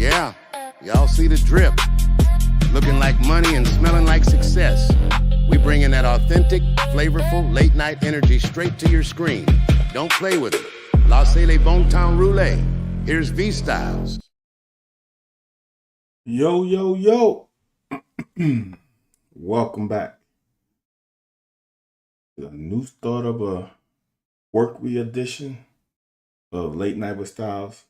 Yeah, y'all see the drip. Looking like money and smelling like success. We bring in that authentic, flavorful, late night energy straight to your screen. Don't play with it. Laissez les bon temps rouler. Here's V-Styles. Yo, yo, yo. Welcome back to a new start of a work edition of Late Night with Styles.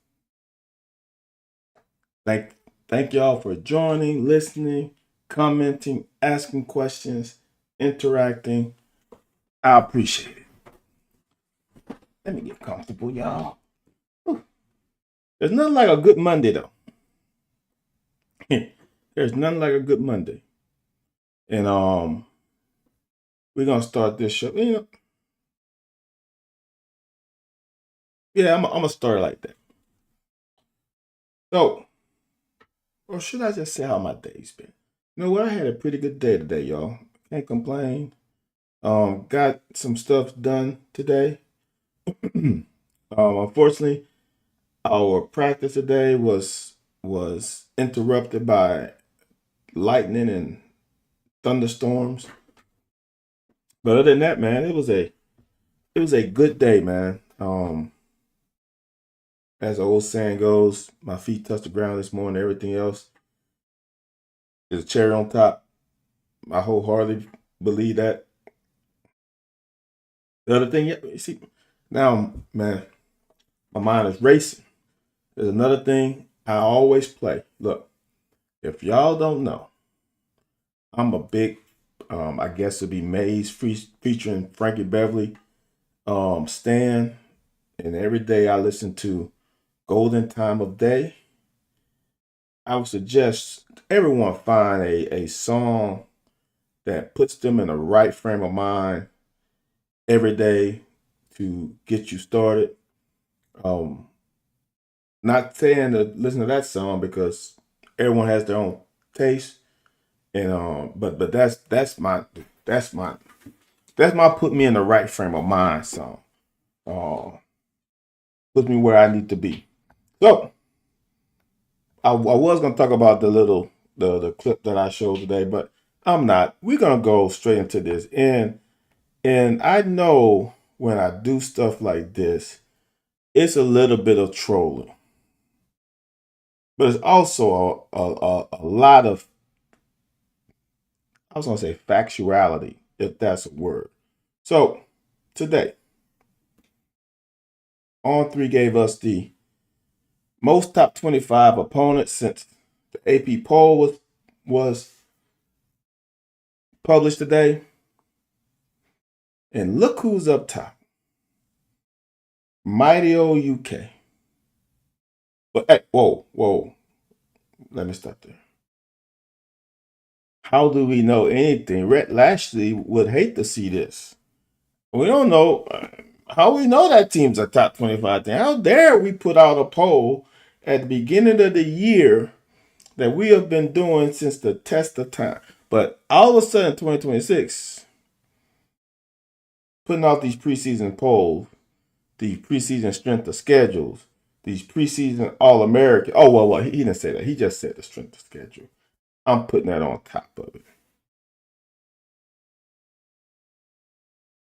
Thank y'all for joining, listening, commenting, asking questions, interacting. I appreciate it. Let me get comfortable, y'all. There's nothing like a good Monday, though. There's nothing like a good Monday. And we're gonna start this show. I'm gonna start like that. So, or should I just say how my day's been? You know what? I had a pretty good day today, y'all. Can't complain. Got some stuff done today. Unfortunately, our practice today was interrupted by lightning and thunderstorms. But other than that, man, it was a good day, man. As the old saying goes, my feet touched the ground this morning. Everything else is a cherry on top. I wholeheartedly believe that. The other thing, you see, now, man, my mind is racing. There's another thing I always play. Look, if y'all don't know, I'm a big, I guess it'd be Maze featuring Frankie Beverly, Stan, and every day I listen to Golden Time of Day. I would suggest everyone find a song that puts them in the right frame of mind every day to get you started. Not saying to listen to that song because everyone has their own taste, and but that's my put me in the right frame of mind song. Put me where I need to be. So I was gonna talk about the clip that I showed today, but I'm not. We're gonna go straight into this, and I know when I do stuff like this, it's a little bit of trolling. But it's also a lot of, I was going to say factuality, if that's a word. So today, On3 gave us the most top 25 opponents since the AP poll was published today. And look who's up top. Mighty old UK. But hey, whoa. Let me stop there. How do we know anything? Rhett Lashley would hate to see this. We don't know. How we know that team's a top 25 team? How dare we put out a poll at the beginning of the year that we have been doing since the test of time? But all of a sudden, 2026, putting out these preseason polls, these preseason strength of schedules, these preseason All-American. Oh, well, he didn't say that. He just said the strength of schedule. I'm putting that on top of it.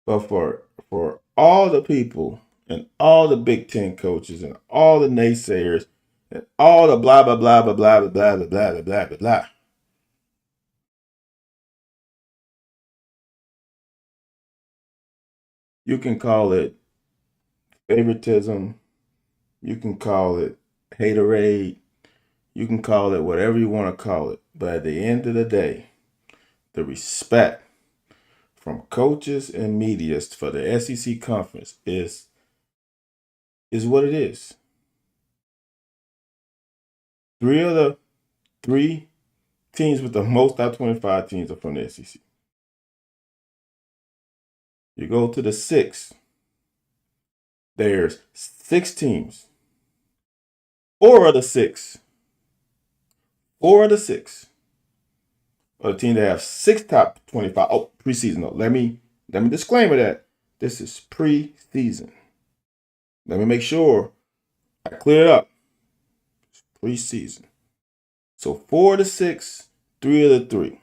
But for all the people and all the Big Ten coaches and all the naysayers and all the blah blah blah blah blah blah blah blah blah blah blah blah. You can call it favoritism. You can call it haterade. You can call it whatever you want to call it. But at the end of the day, the respect from coaches and media for the SEC conference is what it is. Three teams with the most top 25 teams are from the SEC. You go to the six, there's 6 teams. Four of the six are the team that have 6 top 25. Oh, preseason though. Let me disclaimer that this is preseason. Let me make sure I clear it up. It's preseason. So 4 of the 6, 3 of the 3.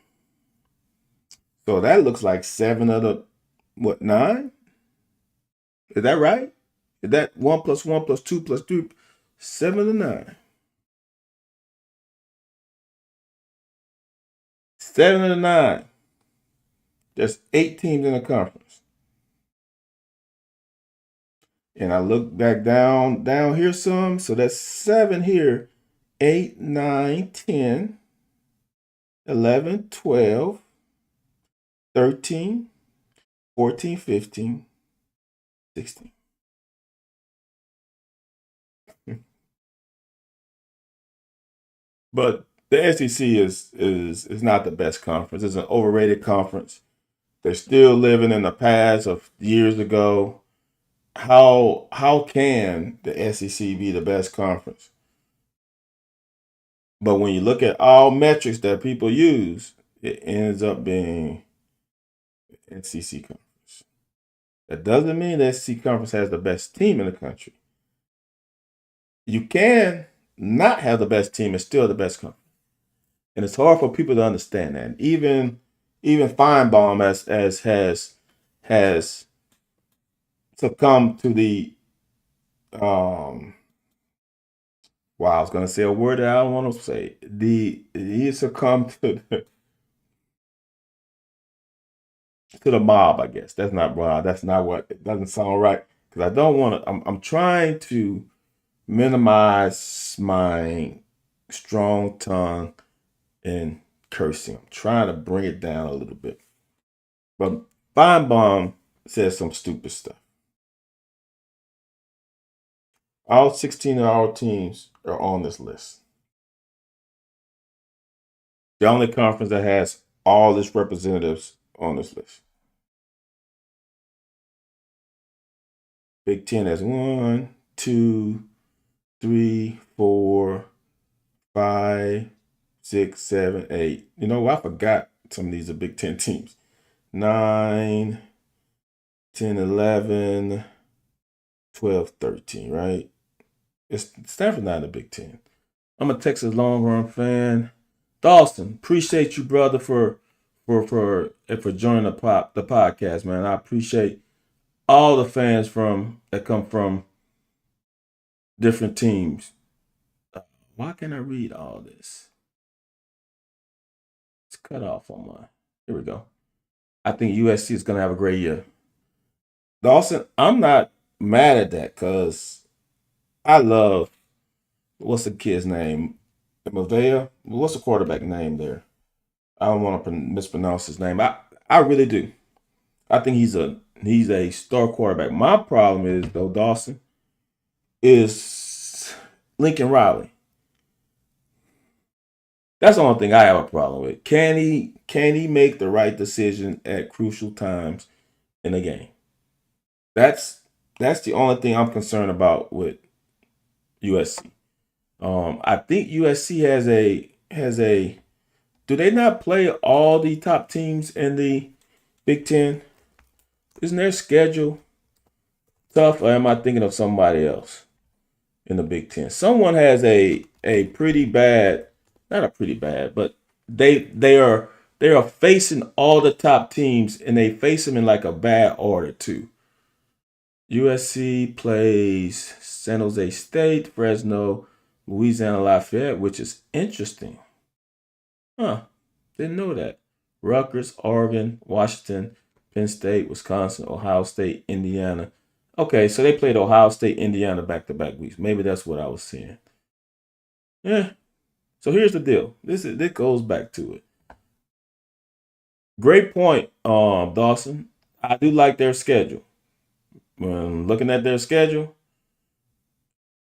So that looks like 7 of the, 9? Is that right? Is that 1 plus 1 plus 2 plus 3? 7 of the 9. 7 of the 9. There's 8 teams in the conference. And I look back down here some. So that's 7 here. 8, 9, 10, 11, 12, 13, 14, 15, 16. But the SEC is not the best conference. It's an overrated conference. They're still living in the past of years ago. How can the SEC be the best conference? But when you look at all metrics that people use, it ends up being SEC conference. That doesn't mean the SEC conference has the best team in the country. You can not have the best team and still the best conference. And it's hard for people to understand that. Even Feinbaum has succumbed to the I was gonna say a word that I don't want to say. He succumbed to the mob, I guess. That's not what it doesn't sound right. Because I don't want to I'm trying to minimize my strong tongue and cursing. I'm trying to bring it down a little bit. But Feinbaum says some stupid stuff. All 16 of our teams are on this list. The only conference that has all its representatives on this list. Big Ten has 1, 2, 3, 4, 5, 6, 7, 8. You know, I forgot some of these are Big Ten teams. 9, 10, 11, 12, 13, right? Stanford's not in the Big Ten. I'm a Texas Longhorn fan. Dawson, appreciate you, brother, for joining the podcast, man. I appreciate all the fans that come from different teams. Why can't I read all this? It's cut off on my. Here we go. I think USC is gonna have a great year. Dawson, I'm not mad at that because I love what's the kid's name? Mavea? What's the quarterback name there? I don't want to mispronounce his name. I really do. I think he's a star quarterback. My problem is though, Dawson, is Lincoln Riley. That's the only thing I have a problem with. Can he make the right decision at crucial times in a game? That's the only thing I'm concerned about with USC. I think USC has a. Do they not play all the top teams in the Big Ten? Isn't their schedule tough, or am I thinking of somebody else in the Big Ten? Someone has a pretty bad, not a pretty bad, but they are facing all the top teams, and they face them in like a bad order too. USC plays San Jose State, Fresno, Louisiana Lafayette, which is interesting. Huh. Didn't know that. Rutgers, Oregon, Washington, Penn State, Wisconsin, Ohio State, Indiana. Okay, so they played Ohio State, Indiana back-to-back weeks. Maybe that's what I was seeing. Yeah. So here's the deal. This goes back to it. Great point, Dawson. I do like their schedule. When looking at their schedule,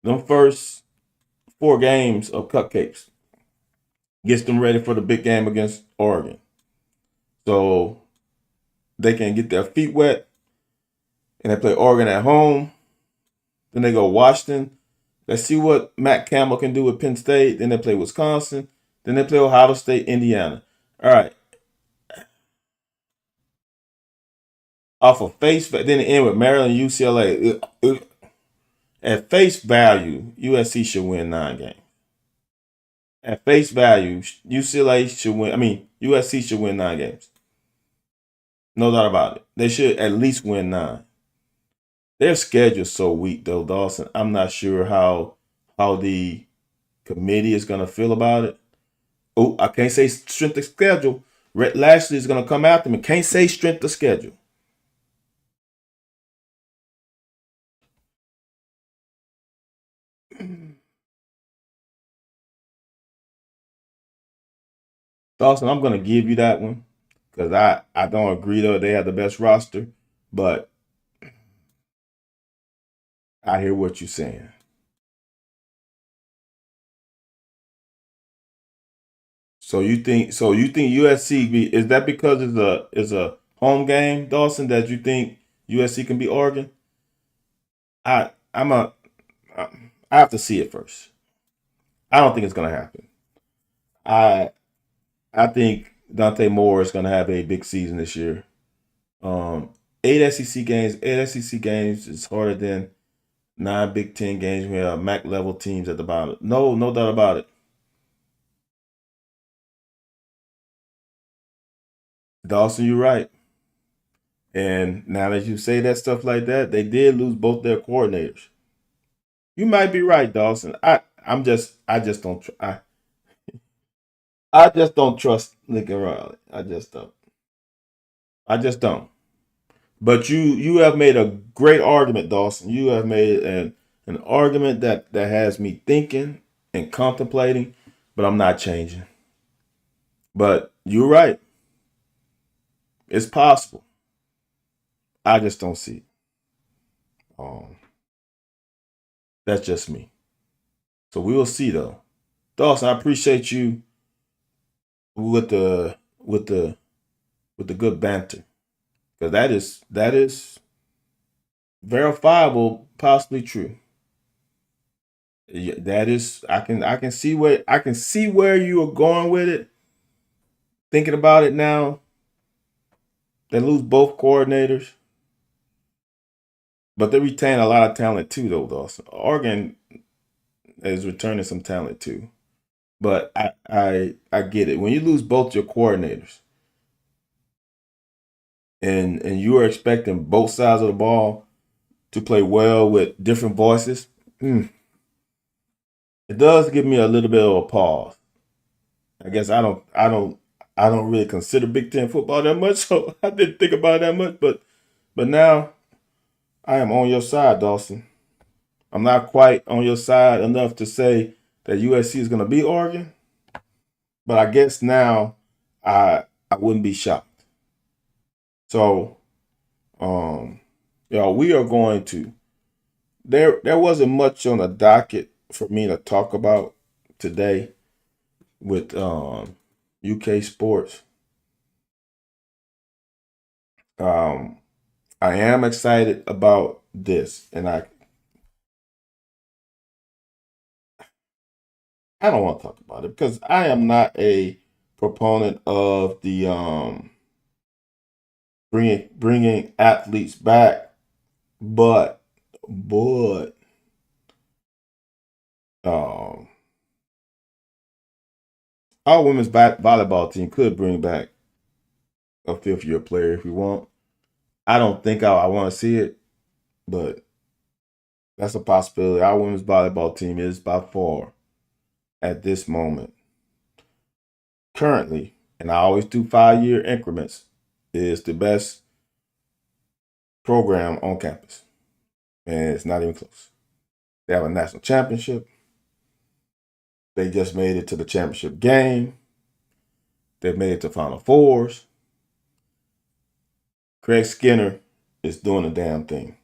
them first 4 games of cupcakes gets them ready for the big game against Oregon. So they can get their feet wet, and they play Oregon at home. Then they go Washington. Let's see what Matt Campbell can do with Penn State. Then they play Wisconsin. Then they play Ohio State, Indiana. All right. Off of face, then they end with Maryland, UCLA. At face value, USC should win 9 games. At face value, UCLA should win. I mean, USC should win 9 games. No doubt about it. They should at least win 9. Their schedule's so weak though, Dawson. I'm not sure how the committee is gonna feel about it. Oh, I can't say strength of schedule. Rhett Lashley is gonna come after me. Can't say strength of schedule. Dawson, I'm gonna give you that one because I don't agree though they have the best roster, but I hear what you're saying. So you think USC is that because it's a home game, Dawson, that you think USC can be Oregon? I I'm a I have to see it first. I don't think it's gonna happen. I I think Dante Moore is gonna have a big season this year. Um, eight SEC games is harder than 9 Big 10 games. We have MAC level teams at the bottom. No doubt about it. Dawson, you're right. And now that you say that stuff like that, they did lose both their coordinators. You might be right, Dawson. I just don't trust Lincoln Riley. I just don't. I just don't. But you have made a great argument, Dawson. You have made an argument that has me thinking and contemplating, but I'm not changing. But you're right. It's possible. I just don't see it. Um, that's just me. So we will see though. Dawson, I appreciate you with the good banter. Because that is verifiable, possibly true. Yeah, that is I can see where you are going with it. Thinking about it now, they lose both coordinators, but they retain a lot of talent too, though. Dawson. Oregon is returning some talent too, but I get it. When you lose both your coordinators, and you are expecting both sides of the ball to play well with different voices, it does give me a little bit of a pause. I guess I don't really consider Big 10 football that much, so I didn't think about it that much. But now I am on your side, Dawson. I'm not quite on your side enough to say that USC is going to beat Oregon, but I guess now I wouldn't be shocked. So, um, we are going to. There wasn't much on the docket for me to talk about today with UK sports. Um, I am excited about this, and I don't want to talk about it because I am not a proponent of the bringing athletes back, but um, our women's volleyball team could bring back a fifth year player if we want. I don't think I want to see it, but that's a possibility. Our women's volleyball team is by far at this moment currently, and I always do 5 year increments, is the best program on campus. And it's not even close. They have a national championship. They just made it to the championship game. They've made it to Final Fours. Craig Skinner is doing the damn thing.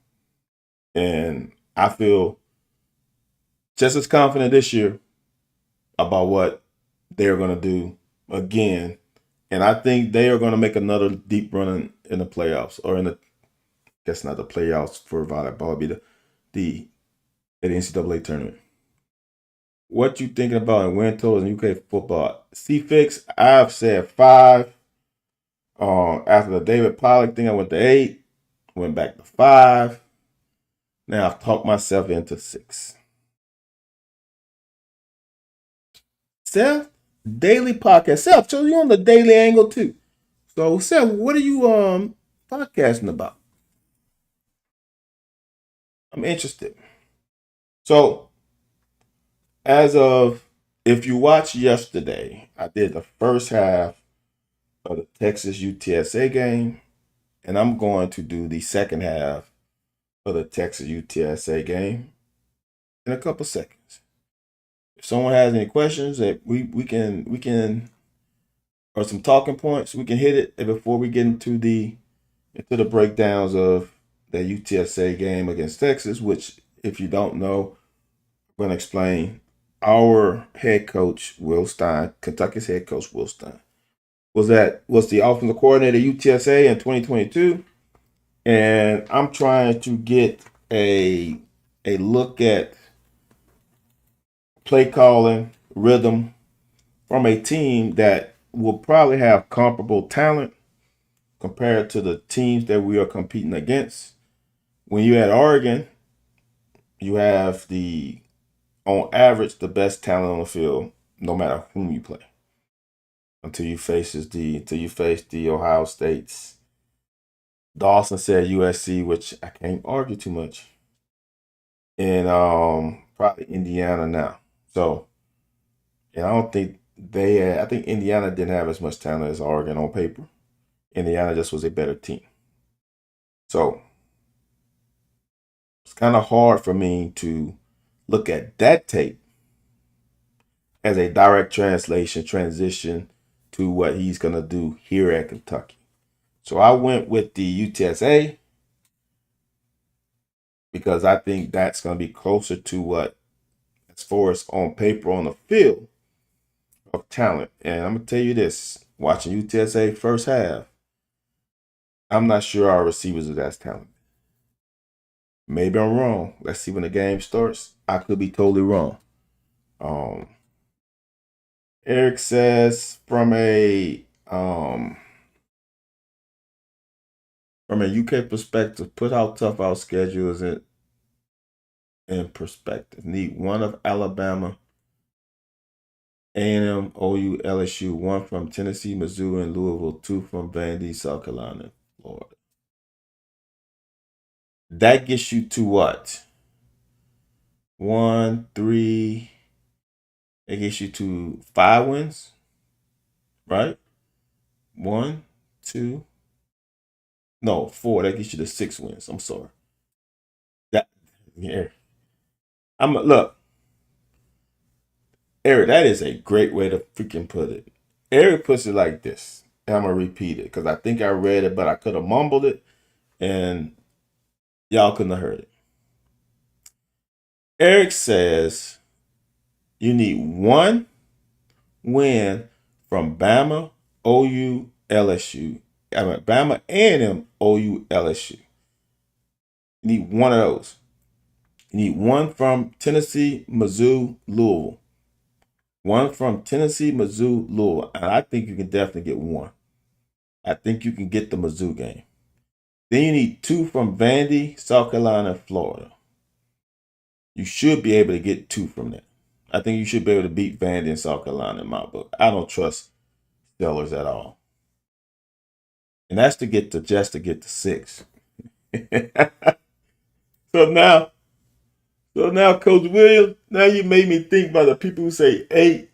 And I feel just as confident this year about what they're going to do again. And I think they are going to make another deep run in the playoffs, or in the, guess not the playoffs for volleyball, it'll be the at the NCAA tournament. What you thinking about in win totals in UK football? C-Fix, I've said 5. After the David Pollock thing, I went to 8, went back to 5. Now I've talked myself into 6. Seth, daily podcast. Seth, so you on the daily angle too. So Seth, what are you podcasting about? I'm interested. So as of if you watched yesterday, I did the first half of the Texas UTSA game, and I'm going to do the second half of the Texas UTSA game in a couple seconds. If someone has any questions that we can or some talking points, we can hit it before we get into the breakdowns of the UTSA game against Texas, which if you don't know, I'm going to explain. Our head coach, Will Stein, Kentucky's head coach, Will Stein, was the offensive coordinator at UTSA in 2022. And I'm trying to get a look at play calling, rhythm from a team that will probably have comparable talent compared to the teams that we are competing against. When you're at Oregon, you have on average, the best talent on the field, no matter whom you play. Until you face the Ohio States. Dawson said USC, which I can't argue too much. And probably Indiana now. So, and I don't think I think Indiana didn't have as much talent as Oregon on paper. Indiana just was a better team. So it's kind of hard for me to look at that tape as a direct transition to what he's going to do here at Kentucky. So I went with the UTSA because I think that's going to be closer to what, as far as on paper, on the field of talent. And I'm going to tell you this, watching UTSA first half, I'm not sure our receivers are that talented. Maybe I'm wrong. Let's see when the game starts. I could be totally wrong. Eric says from a UK perspective, put how tough our schedule is in perspective. Need one of Alabama, A&M, OU, LSU, one from Tennessee, Missouri, and Louisville, two from Vandy, South Carolina, Florida. That gets you to what? 1, 3. It gets you to 5 wins, right? 1, 2. No, 4. That gets you to 6 wins. I'm sorry. Yeah. Look, Eric, that is a great way to freaking put it. Eric puts it like this. And I'm gonna repeat it because I think I read it, but I could have mumbled it, and y'all couldn't have heard it. Eric says you need one win from Bama, OU, LSU. Bama, A&M, OU, LSU. You need one of those. You need one from Tennessee, Mizzou, Louisville. One from Tennessee, Mizzou, Louisville. And I think you can definitely get one. I think you can get the Mizzou game. Then you need 2 from Vandy, South Carolina, Florida. You should be able to get 2 from that. I think you should be able to beat Vandy and South Carolina in my book. I don't trust Stellars at all. And that's to get to 6. So now, Coach Williams, now you made me think about the people who say 8.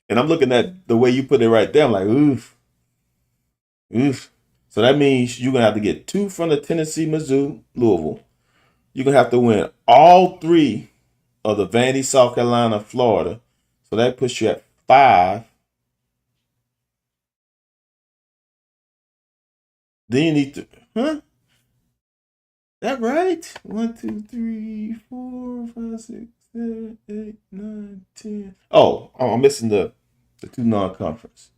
And I'm looking at the way you put it right there. I'm like, oof. So that means you're going to have to get 2 from the Tennessee, Mizzou, Louisville. You're going to have to win all 3 of the Vandy, South Carolina, Florida. So that puts you at 5. Then you need to, that right? 1, 2, 3, 4, 5, 6, 7, 8, 9, 10. Oh, I'm missing the 2 non-conference.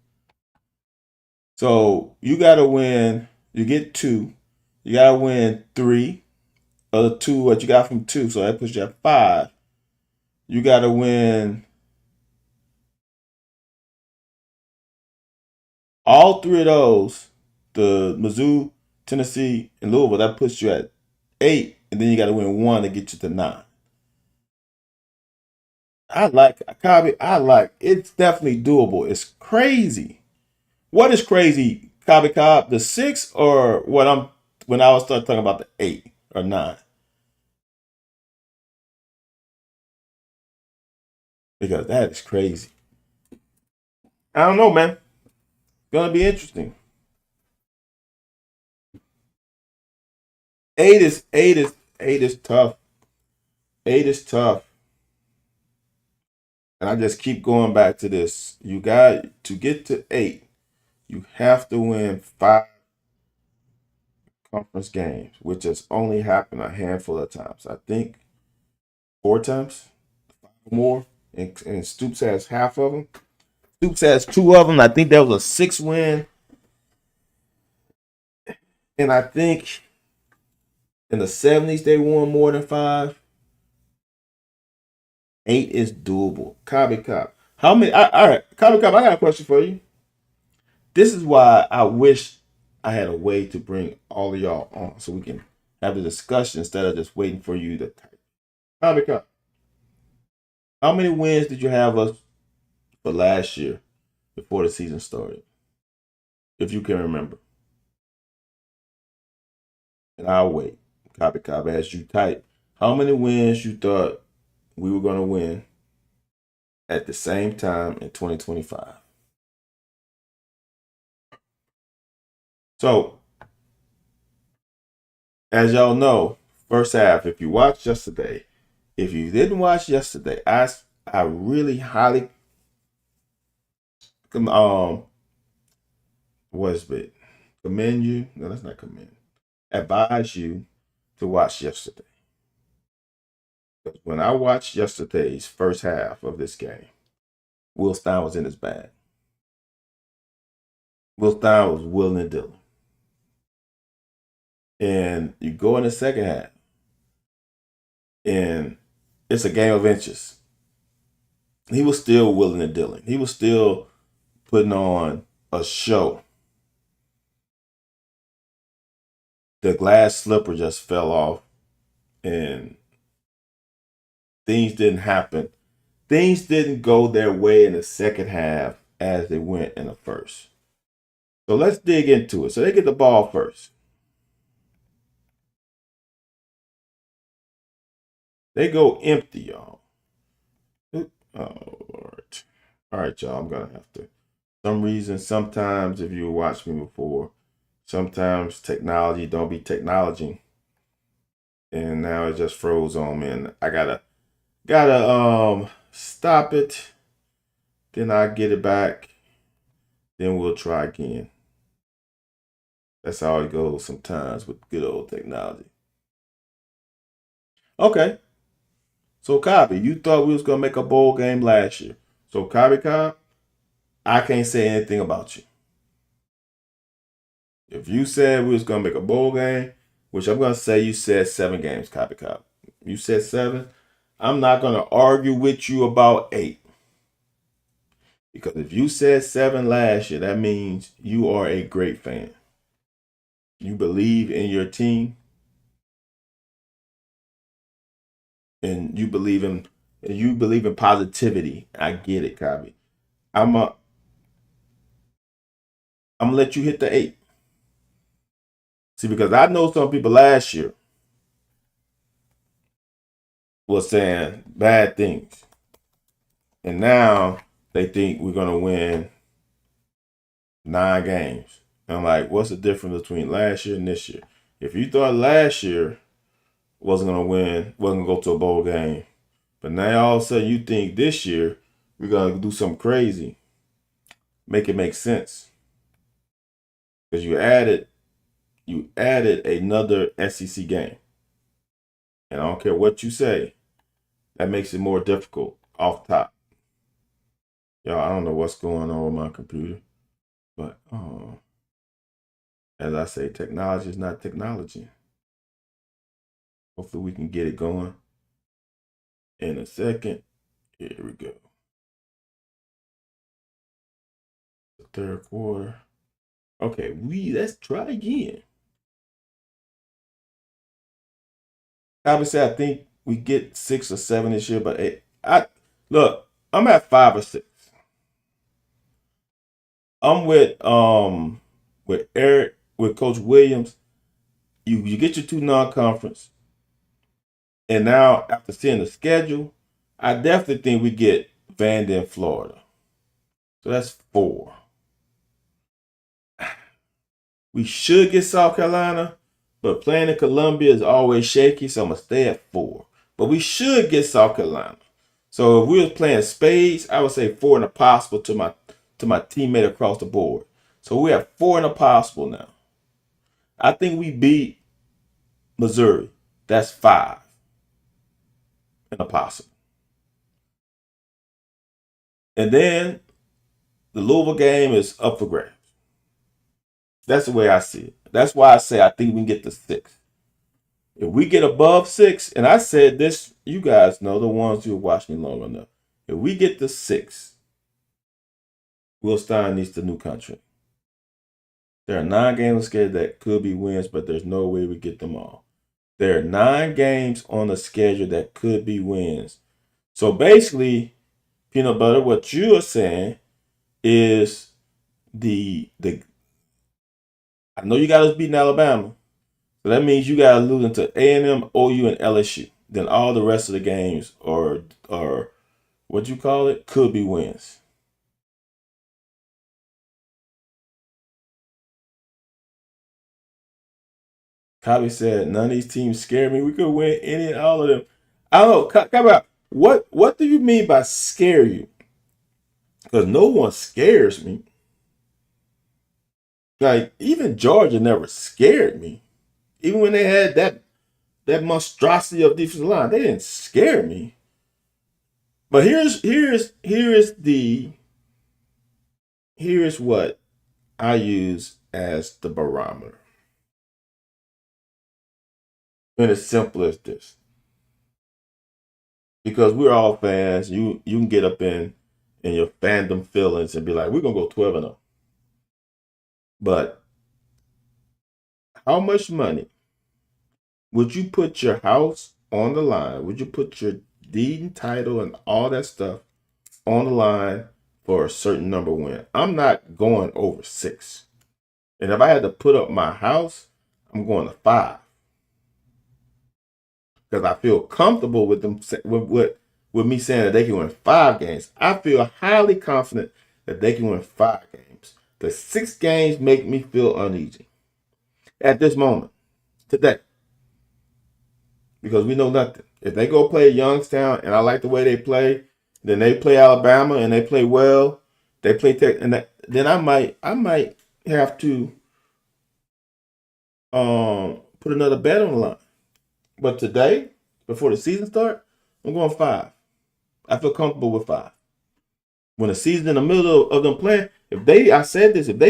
So you got to win. You get 2. You got to win 3 of the 2 what you got from 2. So that puts you at 5. You got to win all 3 of those. The Mizzou, Tennessee, and Louisville. That puts you at 8. And then you got to win 1 to get you to 9. I like Kabi. I like it's definitely doable. It's crazy. What is crazy, Kabi Cobb? The 6 or what I'm when I was start talking about the 8 or 9? Because that is crazy. I don't know, man. It's gonna be interesting. 8 is tough. 8 is tough. And I just keep going back to this. You got to get to 8. You have to win 5 conference games, which has only happened a handful of times. I think 4 times, 5 or more. And Stoops has half of them. Stoops has 2 of them. I think that was a 6 win. And I think in the 70s they won more than 5. 8 is doable. Cobby Cop. How many? All right, Cobby Cop. I got a question for you. This is why I wish I had a way to bring all of y'all on so we can have the discussion instead of just waiting for you to type. Cobby Cop. How many wins did you have us for last year before the season started? If you can remember. And I'll wait. Copy, copy. As you type, how many wins you thought we were going to win at the same time in 2025? So, as y'all know, first half, if you watched yesterday, if you didn't watch yesterday, I really highly what's it? Commend you. No, that's not commend. Advise you to watch yesterday. When I watched yesterday's first half of this game, Will Stein was in his bag. Will Stein was willing and dealing. And you go in the second half, and it's a game of inches. He was still willing and dealing. He was still putting on a show. The glass slipper just fell off, and things didn't happen. Things didn't go their way in the second half as they went in the first. So let's dig into it. So they get the ball first. They go empty, y'all. Oh, Lord. All right, y'all. I'm going to have to. Some reason, sometimes, if you watched me before, sometimes technology don't be technology. And now it just froze on me. And I gotta stop it. Then I get it back. Then we'll try again. That's how it goes sometimes with good old technology. Okay. So Copy, you thought we was gonna make a bowl game last year. So Copy, I can't say anything about you. If you said we was gonna make a bowl game, which I'm gonna say you said 7 games, Copy. You said 7. I'm not gonna argue with you about 8. Because if you said 7 last year, that means you are a great fan. You believe in your team. And you believe in positivity. I get it, Copy. I'm gonna let you hit the 8. See, because I know some people last year was saying bad things. And now they think we're gonna win 9 games. And I'm like, what's the difference between last year and this year? If you thought last year wasn't gonna win, wasn't gonna go to a bowl game, but now all of a sudden you think this year we're gonna do something crazy, make it make sense. Because you added another SEC game. And I don't care what you say, that makes it more difficult off top. Y'all, I don't know what's going on with my computer. But as I say, technology is not technology. Hopefully we can get it going in a second. Here we go. The third quarter. Okay, let's try again. Obviously, I think we get 6 or 7 this year, but Look, I'm at 5 or 6. I'm with Eric, with Coach Williams. You get your 2 non-conference, and now after seeing the schedule, I definitely think we get Vandy in Florida. So that's 4. We should get South Carolina, but playing in Columbia is always shaky, so I'm gonna stay at 4. But we should get South Carolina. So if we was playing spades, I would say 4 in a possible to my teammate across the board. So we have 4 in a possible now. I think we beat Missouri. That's 5 in a possible. And then the Louisville game is up for grabs. That's the way I see it. That's why I say I think we can get to 6. If we get above 6, and I said this, you guys know, the ones who are watching me long enough. If we get to 6, Will Stein needs the new contract. There are 9 games scheduled that could be wins, but there's no way we get them all. There are 9 games on the schedule that could be wins. So basically, Peanut Butter, what you are saying is the I know you got us beating Alabama. So that means you got to lose to A&M, OU, and LSU. Then all the rest of the games are what you call it, could be wins. Cobby said, none of these teams scare me. We could win any and all of them. I don't know. Cobby, what do you mean by scare you? Because no one scares me. Like, even Georgia never scared me. Even when they had that monstrosity of defensive line, they didn't scare me. But here's what I use as the barometer. And it's simple as this. Because we're all fans, you can get up in your fandom feelings and be like, we're gonna go 12-0. But how much money would you put your house on the line? Would you put your deed and title and all that stuff on the line for a certain number win? I'm not going over 6. And if I had to put up my house, I'm going to 5. Because I feel comfortable with them with me saying that they can win 5 games. I feel highly confident that they can win 5 games. The 6 games make me feel uneasy at this moment, today. Because we know nothing. If they go play Youngstown and I like the way they play, then they play Alabama and they play well, they play Tech, and then I might have to put another bet on the line. But today, before the season starts, I'm going 5. I feel comfortable with 5. When the season in the middle of them playing, if they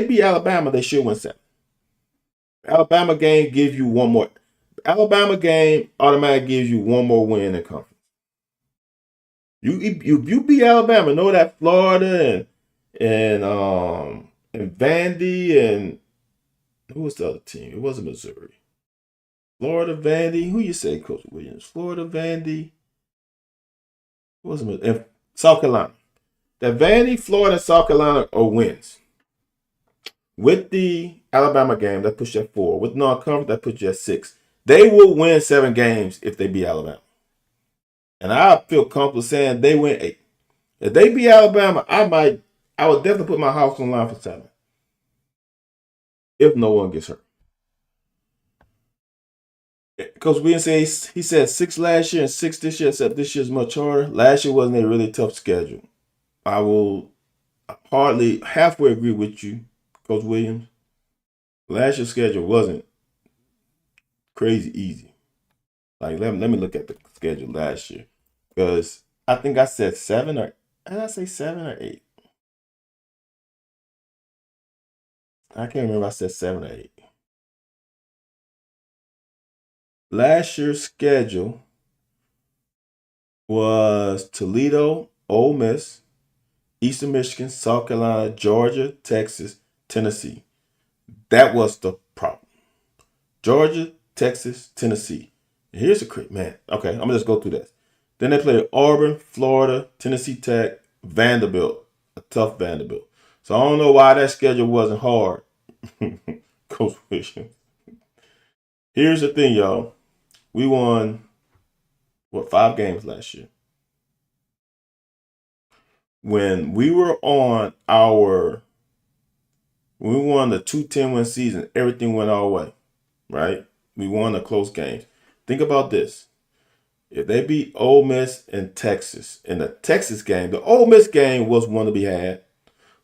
beat Alabama, they should win 7. Alabama game gives you one more. Alabama game automatically gives you one more win in conference. You beat Alabama, know that Florida and Vandy and who was the other team? It wasn't Missouri. Florida, Vandy. Who you say, Coach Williams? Florida, Vandy. It wasn't and South Carolina. That Vandy, Florida, South Carolina are wins. With the Alabama game, that puts you at 4. With non-conference, that puts you at 6. They will win 7 games if they beat Alabama. And I feel comfortable saying they win 8. If they beat Alabama, I would definitely put my house on line for 7. If no one gets hurt. Coach Williams said he said 6 last year and 6 this year, except this year's much harder. Last year wasn't a really tough schedule. I will hardly halfway agree with you, Coach Williams. Last year's schedule wasn't crazy easy. Like let me look at the schedule last year. Because I think I said 7 or did I say 7 or 8? I can't remember if I said 7 or 8. Last year's schedule was Toledo, Ole Miss, Eastern Michigan, South Carolina, Georgia, Texas, Tennessee. That was the problem. Georgia, Texas, Tennessee. And here's a quick man. Okay, I'm gonna just go through this. Then they play Auburn, Florida, Tennessee Tech, Vanderbilt, a tough Vanderbilt. So I don't know why that schedule wasn't hard, Coach Fishing. Here's the thing, y'all. We won, 5 games last year. When we were on when we won the 2-10-win season, everything went our way, right? We won the close games. Think about this. If they beat Ole Miss and Texas in the Texas game, the Ole Miss game was one to be had,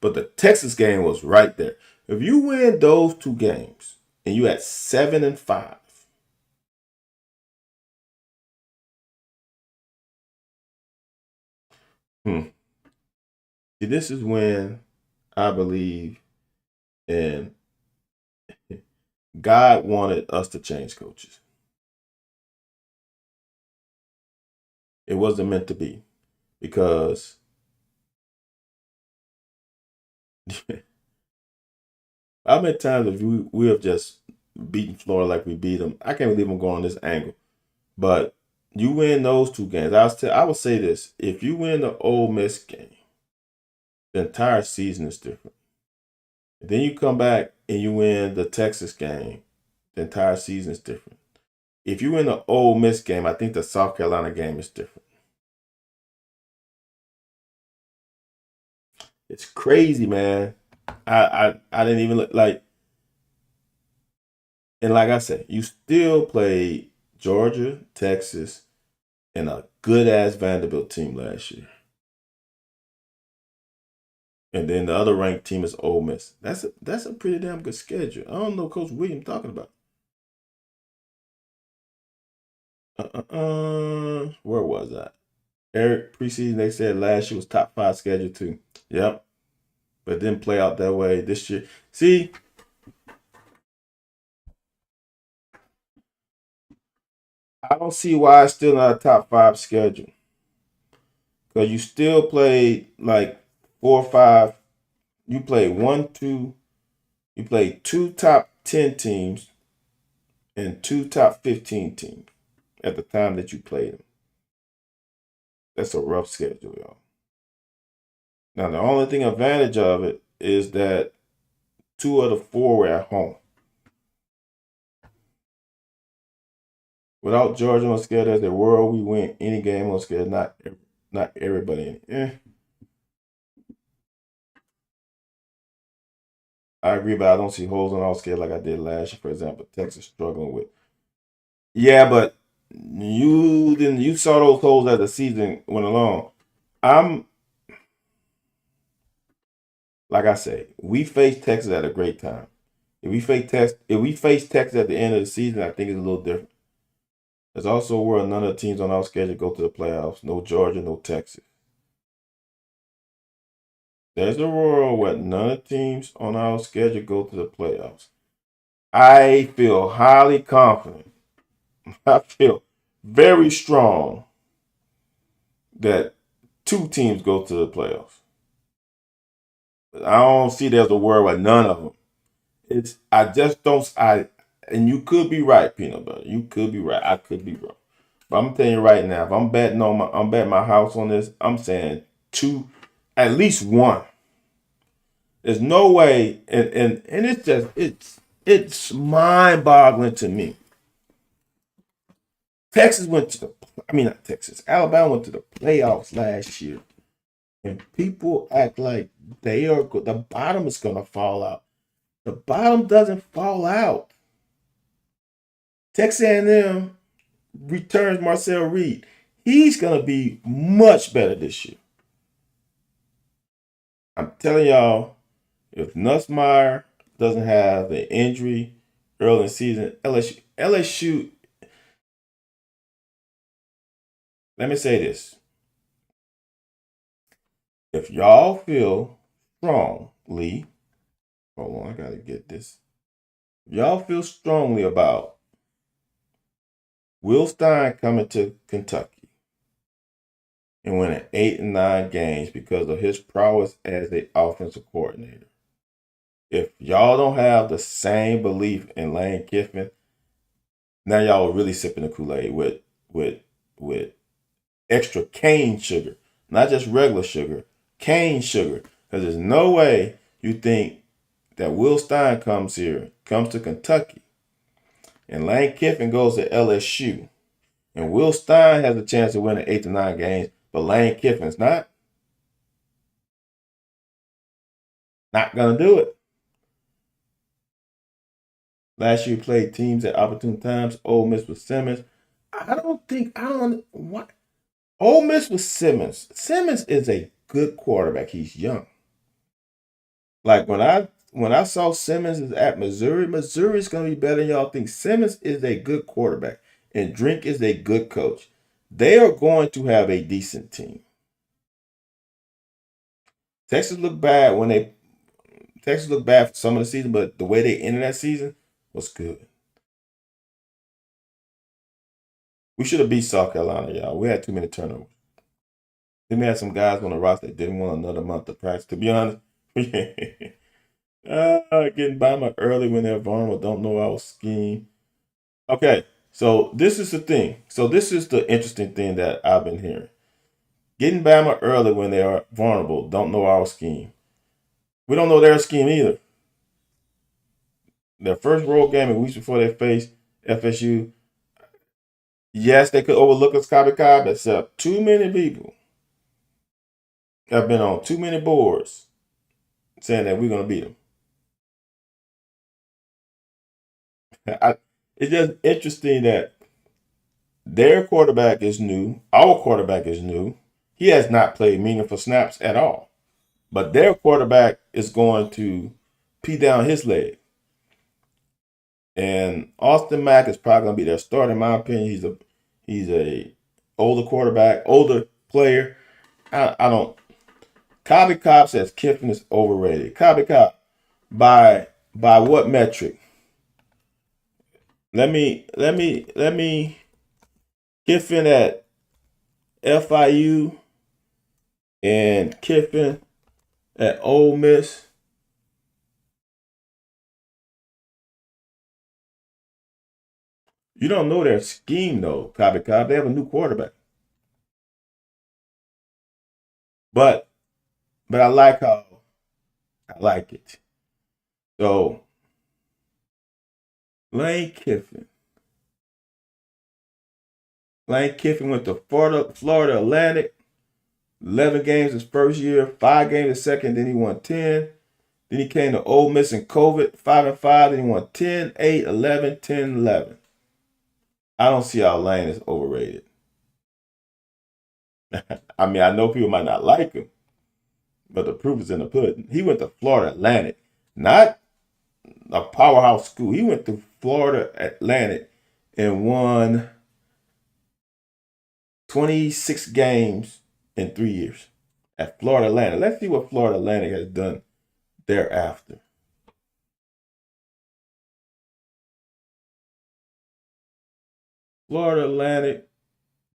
but the Texas game was right there. If you win those 2 games and you at 7-5, see, this is when I believe in God wanted us to change coaches. It wasn't meant to be because how many times have we have just beaten Florida like we beat them? I can't believe I'm going on this angle, but you win those 2 games. I would say this: if you win the Ole Miss game, the entire season is different. Then you come back and you win the Texas game, the entire season is different. If you win the Ole Miss game, I think the South Carolina game is different. It's crazy, man. I didn't even look like, and like I said, you still played Georgia, Texas, and a good ass Vanderbilt team last year. And then the other ranked team is Ole Miss. That's a pretty damn good schedule. I don't know Coach William talking about. Where was I? Eric preseason they said last year was top 5 schedule too. Yep, but it didn't play out that way this year. See, I don't see why it's still not a top 5 schedule because you still played like 4 or 5. You played 1, 2. You played 2 top 10 teams and 2 top 15 teams at the time that you played them. That's a rough schedule, y'all. Now, the only thing advantage of it is that 2 of the 4 were at home. Without Georgia on schedule as the world, we win any game on schedule. Not everybody. I agree, but I don't see holes on our schedule like I did last year. For example, Texas struggling with. Yeah, but you saw those holes as the season went along. I'm like I say, we faced Texas at a great time. If we face Texas at the end of the season, I think it's a little different. There's also where none of the teams on our schedule go to the playoffs. No Georgia, no Texas. There's a world where none of the teams on our schedule go to the playoffs. I feel highly confident. I feel very strong that 2 teams go to the playoffs. I don't see there's a world where none of them. I just don't. And you could be right, peanut butter. You could be right. I could be wrong. But I'm telling you right now, if I'm betting my house on this. I'm saying 2, at least 1. There's no way, and it's mind boggling to me. Not Texas. Alabama went to the playoffs last year, and people act like the bottom is gonna fall out. The bottom doesn't fall out. Texas A&M returns Marcel Reed. He's gonna be much better this year. I'm telling y'all, if Nussmeier doesn't have an injury early in the season, LSU. Let me say this. If y'all feel strongly, hold on, I gotta get this. If y'all feel strongly about Will Stein coming to Kentucky and winning 8 and 9 games because of his prowess as an offensive coordinator, if y'all don't have the same belief in Lane Kiffin, now y'all are really sipping the Kool-Aid with extra cane sugar, not just regular sugar, cane sugar. Because there's no way you think that Will Stein comes to Kentucky, and Lane Kiffin goes to LSU, and Will Stein has a chance to win 8 to 9 games, but Lane Kiffin's not gonna do it. Last year played teams at opportune times. Ole Miss with Simmons. I don't what Ole Miss with Simmons. Simmons is a good quarterback. He's young. Like when I saw Simmons is at Missouri, Missouri's gonna be better than y'all think. Simmons is a good quarterback, and Drink is a good coach. They are going to have a decent team. Texas looked bad for some of the season, but the way they ended that season was good. We should have beat South Carolina, y'all. We had too many turnovers. Then we had some guys on the roster that didn't want another month of practice. To be honest, getting Bama early when they're vulnerable, don't know our scheme. Okay, so this is the thing. So this is the interesting thing that I've been hearing. Getting Bama early when they are vulnerable, don't know our scheme. We don't know their scheme either. Their first road game in weeks before they face FSU. Yes, they could overlook us Cobb, except too many people have been on too many boards saying that we're going to beat them. It's just interesting that their quarterback is new. Our quarterback is new. He has not played meaningful snaps at all. But their quarterback is going to pee down his leg. And Austin Mack is probably going to be their starter, in my opinion. He's a older quarterback, older player. I don't. Cobb says Kiffin is overrated. Cobb, by what metric? Let me Kiffin at FIU and Kiffin at Ole Miss. You don't know their scheme though, Cobb. They have a new quarterback. But I like it. So Lane Kiffin went to Florida Atlantic, 11 games his first year, 5 games his second, then he won 10. Then he came to Ole Miss in COVID, 5-5, then he won 10, 8, 11, 10, 11. I don't see how Lane is overrated. I mean, I know people might not like him, but the proof is in the pudding. He went to Florida Atlantic, not a powerhouse school. He went to Florida Atlantic and won 26 games in 3 years at Florida Atlantic. Let's see what Florida Atlantic has done thereafter. Florida Atlantic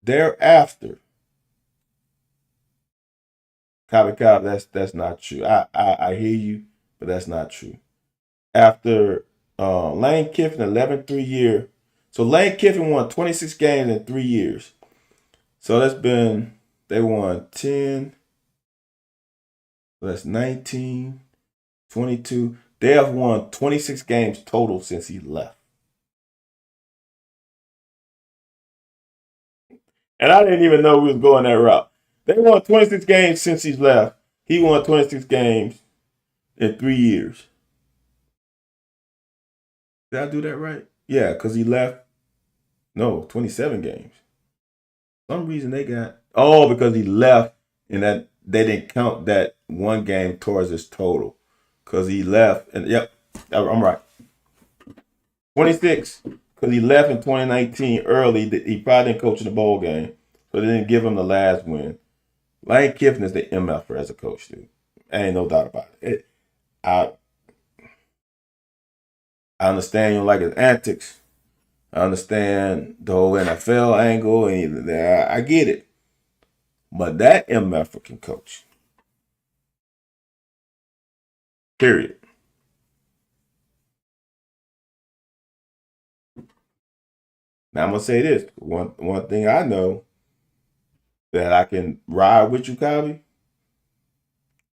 thereafter. Cobb, that's not true. I hear you, but that's not true. After Lane Kiffin, 11 3-year. So Lane Kiffin won 26 games in 3 years. So they won 10. That's 19, 22. They have won 26 games total since he left. And I didn't even know we was going that route. They won 26 games since he's left. He won 26 games in 3 years. Did I do that right? Yeah, because he left. No, 27 games. Some reason they got. Oh, because he left and that they didn't count that one game towards his total. Because he left. And yep, I'm right. 26. Because he left in 2019 early. He probably didn't coach in the bowl game. So they didn't give him the last win. Lane Kiffin is the MFer as a coach, dude. Ain't no doubt about it. I understand you don't like his antics. I understand the whole NFL angle, and I get it. But that MFer can coach. Period. Now I'm gonna say this. One thing I know, that I can ride with you, Cobby,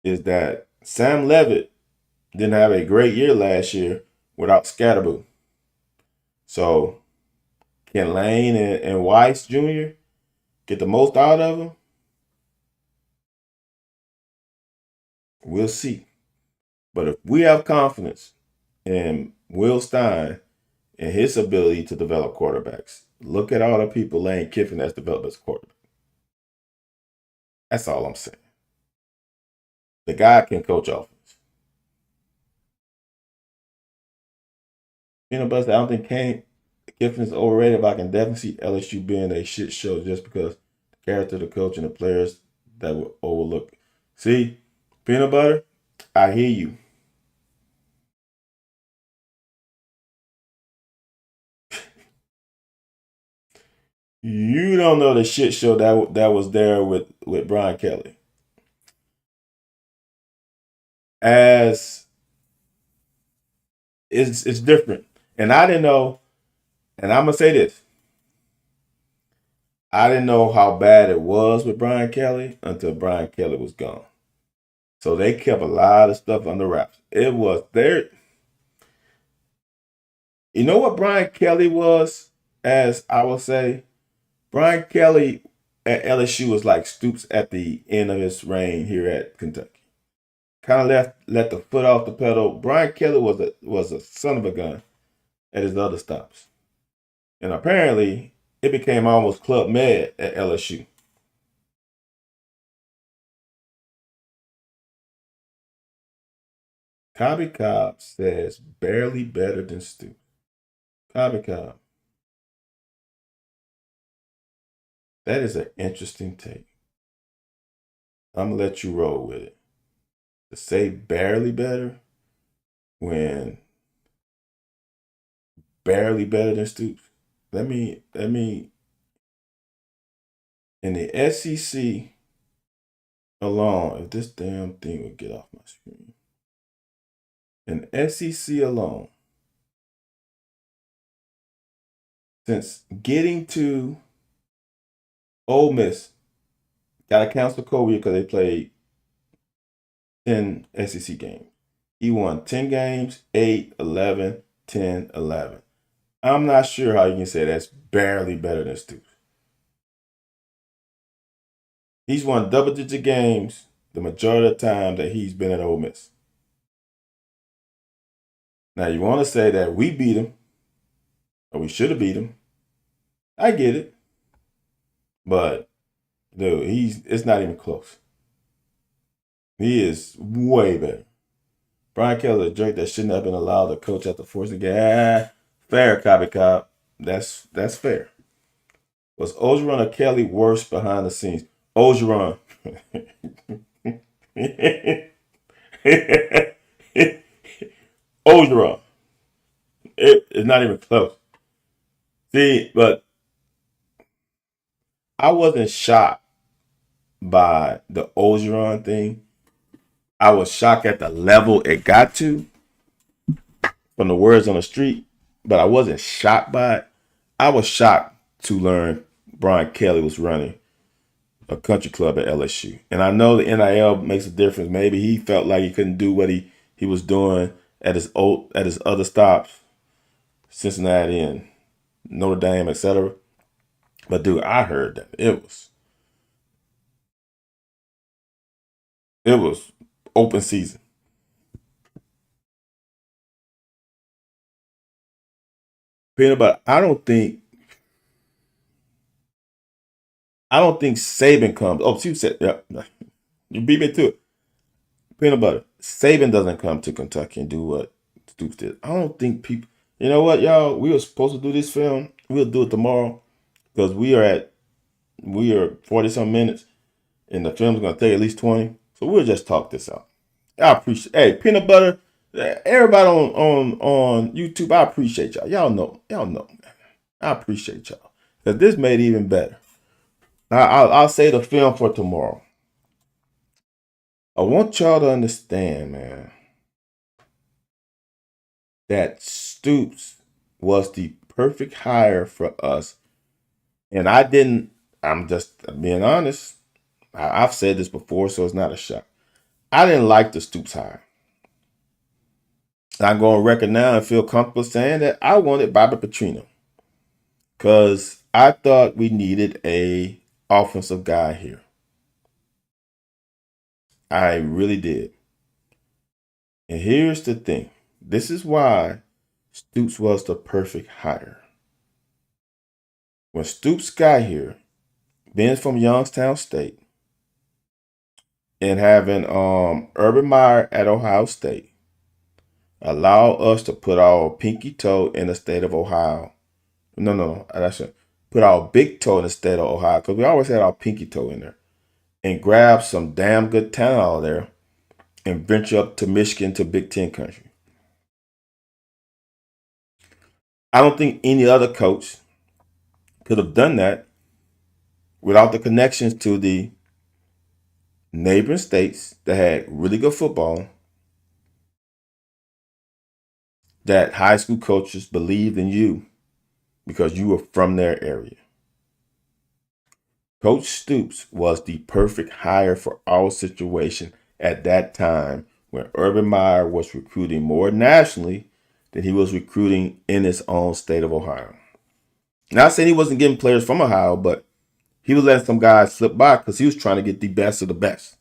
is that Sam Levitt didn't have a great year last year without Scatterboo. So can Lane and Weiss Jr. get the most out of him? We'll see. But if we have confidence in Will Stein and his ability to develop quarterbacks, look at all the people Lane Kiffin has developed as a quarterback. That's all I'm saying. The guy can coach offense. But I don't think Kiffin is overrated, but I can definitely see LSU being a shit show just because the character of the coach and the players that will overlook. See, peanut butter, I hear you. You don't know the shit show that was there with Brian Kelly. As it's different. And I didn't know, and I'm gonna say this. I didn't know how bad it was with Brian Kelly until Brian Kelly was gone. So they kept a lot of stuff under wraps. It was there. You know what Brian Kelly was, as I will say? Brian Kelly at LSU was like Stoops at the end of his reign here at Kentucky. Kind of let the foot off the pedal. Brian Kelly was a son of a gun at his other stops. And apparently it became almost Club Med at LSU. Cobby Cobb says barely better than Stoops. Cobby Cobb. That is an interesting take. I'm going to let you roll with it. To say barely better when barely better than Stoops. Let me in the SEC alone, if this damn thing would get off my screen. In SEC alone, since getting to Ole Miss, gotta cancel Kobe because they played 10 SEC games. He won 10 games, 8, 11, 10, 11. I'm not sure how you can say that's barely better than Stoops. He's won double-digit games the majority of the time that he's been at Ole Miss. Now, you want to say that we beat him, or we should have beat him. I get it. But, dude, it's not even close. He is way better. Brian Kelly's a jerk that shouldn't have been allowed to coach after forcing the game. Fair, Cobby Cobb. That's fair. Was Ogeron or Kelly worse behind the scenes? Ogeron. Ogeron. It's not even close. See, but I wasn't shocked by the Ogeron thing. I was shocked at the level it got to from the words on the street, but I wasn't shocked by it. I was shocked to learn Brian Kelly was running a country club at LSU. And I know the NIL makes a difference. Maybe he felt like he couldn't do what he was doing at his other stops, Cincinnati and Notre Dame, etc. But dude, I heard that it was open season. Peanut butter. I don't think Saban comes. Oh, you said, yeah, you beat me to it. Peanut butter. Saban doesn't come to Kentucky and do what Stoops did. I don't think people. You know what, y'all? We were supposed to do this film. We'll do it tomorrow because we are 40 some minutes, and the film's gonna take at least 20. So we'll just talk this out. I appreciate. Hey, peanut butter. Everybody on YouTube, I appreciate y'all. Y'all know. I appreciate y'all because this made it even better. I'll say the film for tomorrow. I want y'all to understand, man, that Stoops was the perfect hire for us. And I I'm just being honest. I've said this before, so it's not a shock. I didn't like the Stoops hire. I'm going on record now and feel comfortable saying that I wanted Bobby Petrino because I thought we needed a offensive guy here. I really did. And here's the thing. This is why Stoops was the perfect hire. When Stoops got here, being from Youngstown State and having Urban Meyer at Ohio State, allow us to put our pinky toe in the state of Ohio. No, I should put our big toe in the state of Ohio because we always had our pinky toe in there and grab some damn good talent out of there and venture up to Michigan to Big Ten country. I don't think any other coach could have done that without the connections to the neighboring states that had really good football, that high school coaches believed in you because you were from their area. Coach Stoops was the perfect hire for our situation at that time when Urban Meyer was recruiting more nationally than he was recruiting in his own state of Ohio. Not saying he wasn't getting players from Ohio, but he was letting some guys slip by because he was trying to get the best of the best.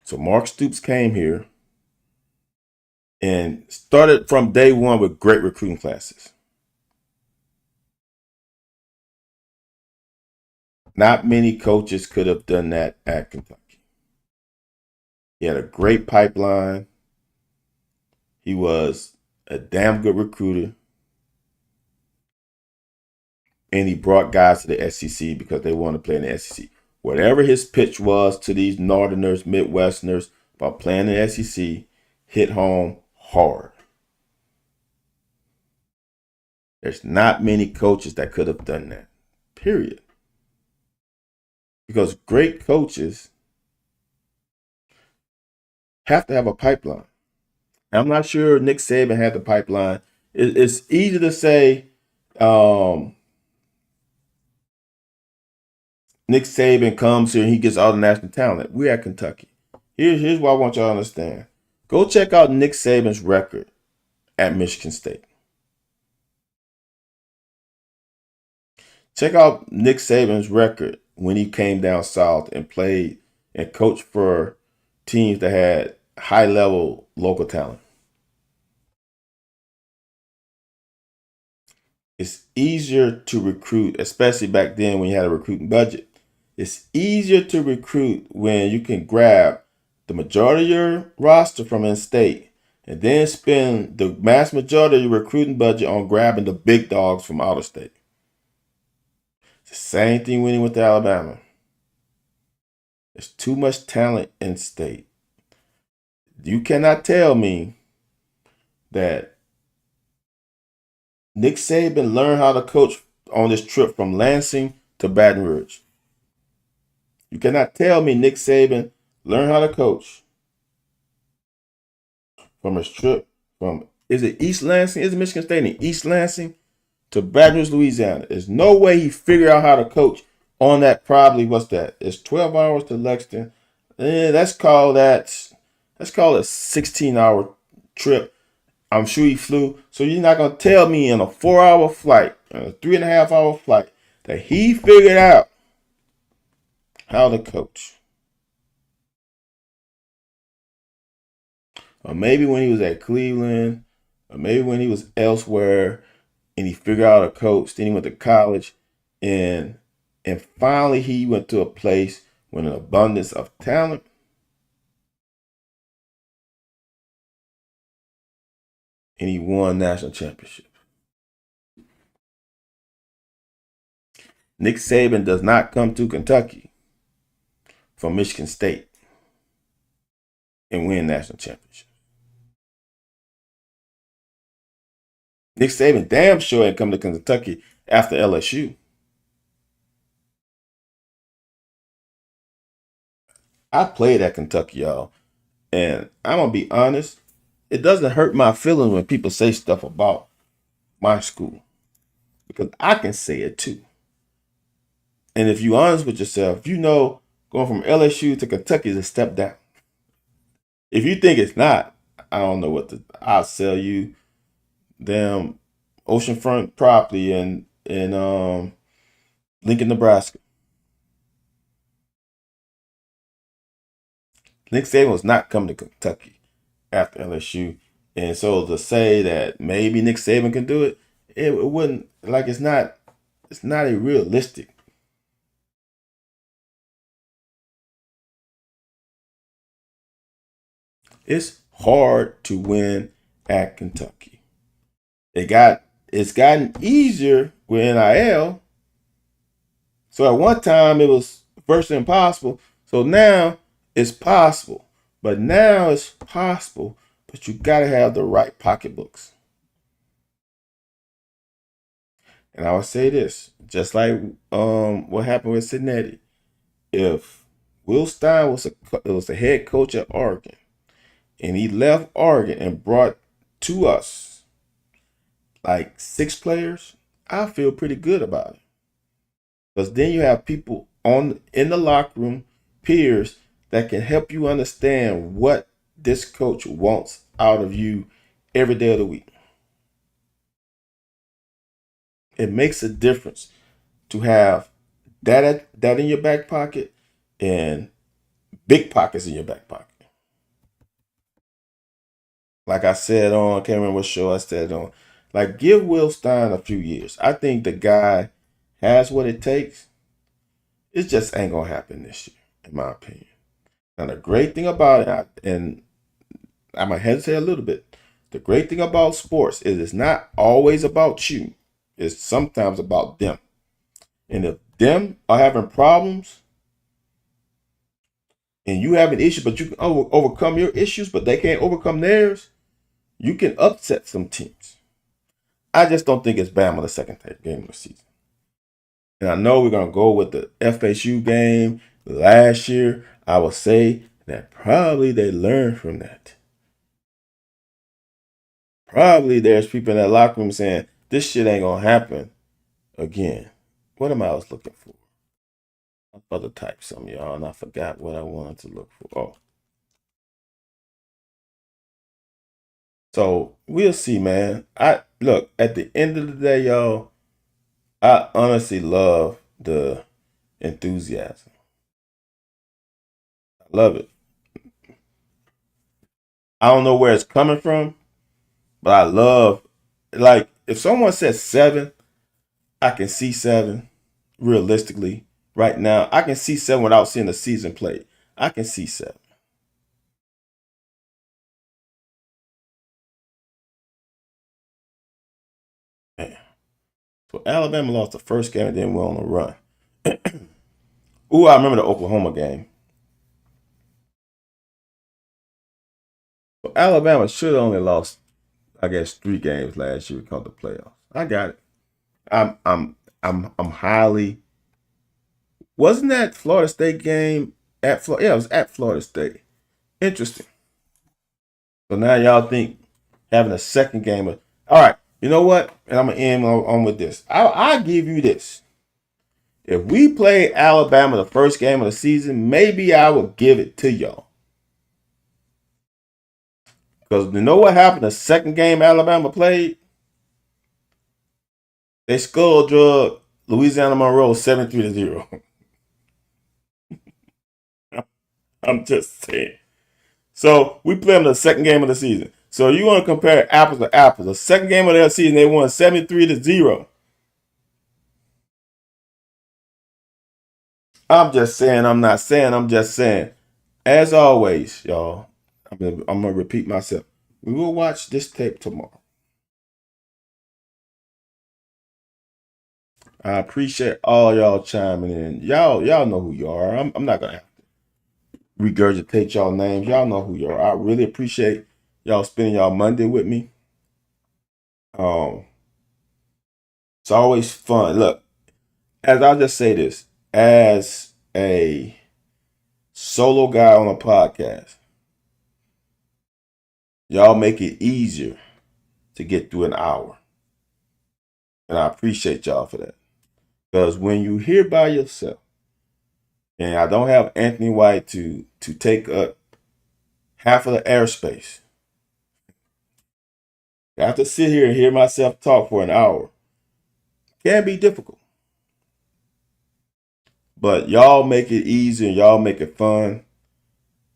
So Mark Stoops came here and started from day one with great recruiting classes. Not many coaches could have done that at Kentucky. He had a great pipeline. He was a damn good recruiter. And he brought guys to the SEC because they wanted to play in the SEC. Whatever his pitch was to these Northerners, Midwesterners about playing in the SEC, hit home hard. There's not many coaches that could have done that, period. Because great coaches have to have a pipeline. I'm not sure Nick Saban had the pipeline. It's easy to say Nick Saban comes here and he gets all the national talent. We're at Kentucky. Here's what I want y'all to understand. Go check out Nick Saban's record at Michigan State. Check out Nick Saban's record when he came down south and played and coached for teams that had high-level local talent. It's easier to recruit, especially back then when you had a recruiting budget. It's easier to recruit when you can grab the majority of your roster from in-state and then spend the vast majority of your recruiting budget on grabbing the big dogs from out of state. It's the same thing when he went to Alabama. There's too much talent in state. You cannot tell me that Nick Saban learned how to coach on this trip from Lansing to Baton Rouge. You cannot tell me Nick Saban learned how to coach from his trip from, is it East Lansing? Is it Michigan State in East Lansing to Baton Rouge, Louisiana? There's no way he figured out how to coach on that probably, what's that? It's 12 hours to Lexington. Let's call a 16-hour trip. I'm sure he flew. So you're not going to tell me in a 4-hour flight, a 3.5-hour flight, that he figured out how to coach. Or maybe when he was at Cleveland, or maybe when he was elsewhere and he figured out how to coach, then he went to college and finally he went to a place with an abundance of talent. And he won national championship. Nick Saban does not come to Kentucky from Michigan State and win national championship. Nick Saban damn sure ain't come to Kentucky after LSU. I played at Kentucky, y'all. And I'm going to be honest, it doesn't hurt my feelings when people say stuff about my school. because I can say it too. And if you're honest with yourself, you know going from LSU to Kentucky is a step down. If you think it's not, I don't know what to. I'll sell you damn oceanfront property in Lincoln, Nebraska. Nick Saban was not coming to Kentucky after LSU, and so to say that maybe Nick Saban can do it, it wouldn't like it's not a realistic. It's hard to win at Kentucky. It's gotten easier with NIL. So at one time it was virtually impossible. So now it's possible. But now it's possible, but you gotta have the right pocketbooks. And I would say this, just like what happened with Cincinnati. If Will Stein was the head coach at Oregon, and he left Oregon and brought to us like 6 players, I feel pretty good about it. Because then you have people on in the locker room, peers that can help you understand what this coach wants out of you every day of the week. It makes a difference to have that in your back pocket and big pockets in your back pocket. Like I said on, I can't remember what show I said on. Like, give Will Stein a few years. I think the guy has what it takes. It just ain't gonna happen this year, in my opinion. And the great thing about it, and I'm gonna hesitate a little bit. The great thing about sports is it's not always about you. It's sometimes about them. And if them are having problems and you have an issue, but you can overcome your issues, but they can't overcome theirs, you can upset some teams. I just don't think it's Bama the second game of the season. And I know we're going to go with the FSU game last year. I will say that probably they learned from that. Probably there's people in that locker room saying, this shit ain't going to happen again. What am I was looking for? I'm about to type some, y'all, and I forgot what I wanted to look for. Oh. So we'll see, man. I look at the end of the day, y'all. I honestly love the enthusiasm. I love it. I don't know where it's coming from, but I love, like, if someone says 7, I can see 7 realistically right now. I can see 7 without seeing the season played. I can see 7. Man. So Alabama lost the first game and then went on a run. Ooh, I remember the Oklahoma game. So Alabama should have only lost, I guess, 3 games last year because of the playoffs. I got it. I'm highly. Wasn't that Florida State game at Florida? Yeah, it was at Florida State. Interesting. So now y'all think having a second game of, all right, you know what? And I'm gonna end on with this. I'll give you this. If we play Alabama the first game of the season, maybe I would give it to y'all. Because you know what happened the second game Alabama played? They skull drug Louisiana Monroe 73-0. I'm just saying. So we play them the second game of the season. So you want to compare apples to apples. The second game of their season, they won 73-0. I'm just saying, I'm not saying, I'm just saying. As always, y'all, I'm gonna repeat myself. We will watch this tape tomorrow. I appreciate all y'all chiming in. Y'all know who you are. I'm not gonna have to regurgitate y'all names. Y'all know who you are. I really appreciate y'all spending y'all Monday with me. Um, it's always fun. Look, as I'll just say this, as a solo guy on a podcast, y'all make it easier to get through an hour. And I appreciate y'all for that. Because when you here by yourself, and I don't have Anthony White to take up half of the airspace, I have to sit here and hear myself talk for an hour. Can be difficult. But y'all make it easy and y'all make it fun.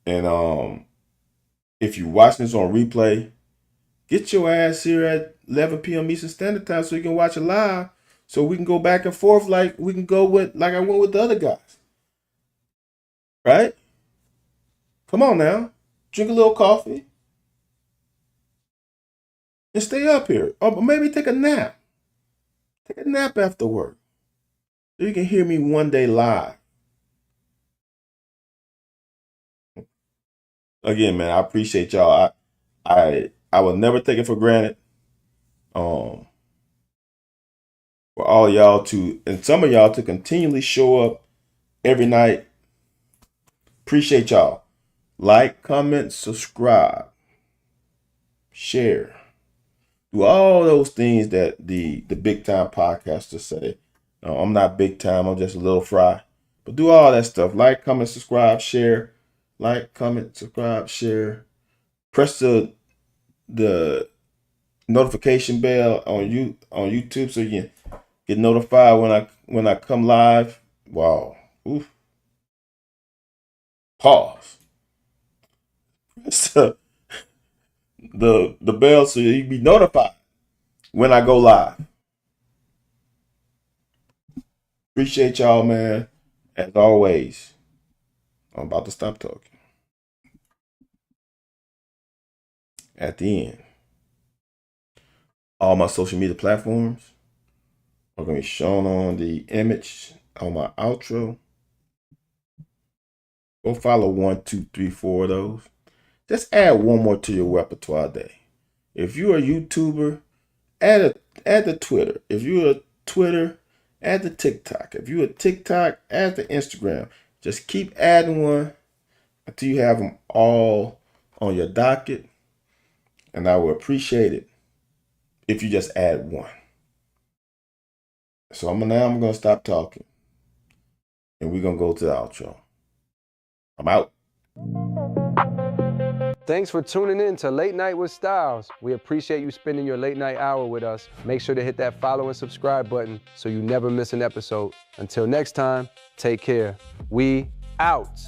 And if you're watching this on replay, get your ass here at 11 p.m. Eastern Standard Time so you can watch it live. So we can go back and forth like we can go with like I went with the other guys. Right? Come on now. Drink a little coffee. And stay up here. Or maybe take a nap. Take a nap after work. So you can hear me one day live. Again, man, I appreciate y'all. I will never take it for granted. For all y'all to, and some of y'all to continually show up every night. Appreciate y'all. Like, comment, subscribe, share. Do all those things that the big time podcasters say. I'm not big time. I'm just a little fry. But do all that stuff. Like, comment, subscribe, share. Like, comment, subscribe, share. Press the notification bell on YouTube so you can get notified when I come live. Wow. Oof. Pause. Press the bell so you can be notified when I go live. Appreciate y'all, man. As always, I'm about to stop talking. At the end, all my social media platforms are going to be shown on the image on my outro. Go follow 1, 2, 3, 4 of those. Just add one more to your repertoire day. If you're a YouTuber, add the Twitter. If you're a Twitter, add the TikTok. If you're a TikTok, add the Instagram. Just keep adding one until you have them all on your docket. And I will appreciate it if you just add one. So I'm going to stop talking. And we're going to go to the outro. I'm out. Thanks for tuning in to Late Night with Styles. We appreciate you spending your late night hour with us. Make sure to hit that follow and subscribe button so you never miss an episode. Until next time, take care. We out.